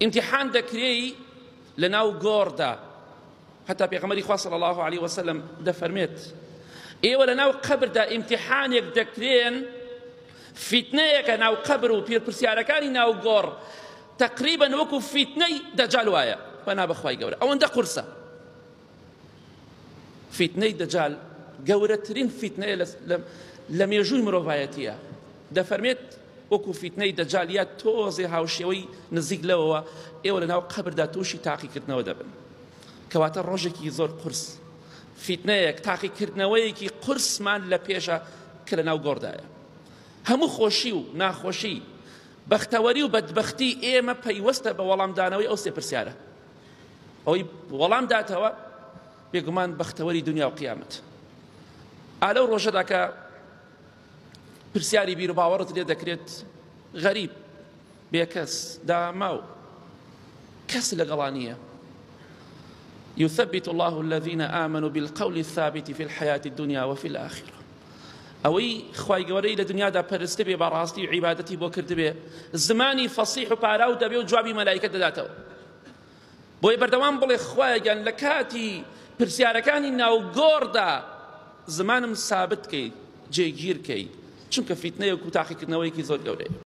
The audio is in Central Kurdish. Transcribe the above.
امتحان دەکرێی لە ناو گۆڕدا حتا پێغەمبەری خوا صلی الله عليه وسلم دەفەرمێت ئێوە لە ناو قەبردا ئیمتیحانێک دەکرێن فیتنەیەکە ناو قەبر و پرسیارەکانی ناو گۆڕ تقریبا وەکو فیتنەی دەجال وایە بەنا بەخوای گەورە ئەوەندە قورسە فیتنەی دەجال گەورەترین فیتنەیە لە مێژووی مرۆڤایەتیە دەفەرمێت وەکو فیتنەی دەجال یا تۆزێ هاوشێوەی نزیک لەوەوە ئێوە لە ناو قەبردا تووشی تاقیکردنەوە دەبن کەواتە ڕۆژێکی زۆر قورس فیتنەیەک تاقیکردنەوەیەکی قورسمان لە پێشە کە لە ناو گۆڕدایە هەموو خۆشی و ناخۆشی بەختەوەری و بەدبەختی ئێمە پەیوەستە بە وەڵامدانەوەی ئەو سێ پرسیارە ئەوەی وەڵام داتەوە بێگومان بەختەوەری دنیا و قیامەت ئالەو ڕۆژەدا کە پرسیاری بیر و باوەڕت لێ دەکرێت غەریب بێکەس داماو کەس لەگەڵا نییە يثبت الله الذين آمنوا بالقول الثابت في الحياة الدنيا وفي الآخرة ئەوەی خوای گەورەی لە دنیادا پەرستە بێ بەڕاستی و عیبادەتی بۆ کردبێ زمانی فەسیح و پاراو دەبێ و جوابی مەلایکە دەداتەوە بۆیە بەردەوام بڵێ خوایەگەن لە کاتی پرسیارەکانی ناو گۆڕدا زمانم سابت کەی جێگیر کەی چونکە فیتنەیەک و تاقیکردنەوەیەکی زۆر گەورەیە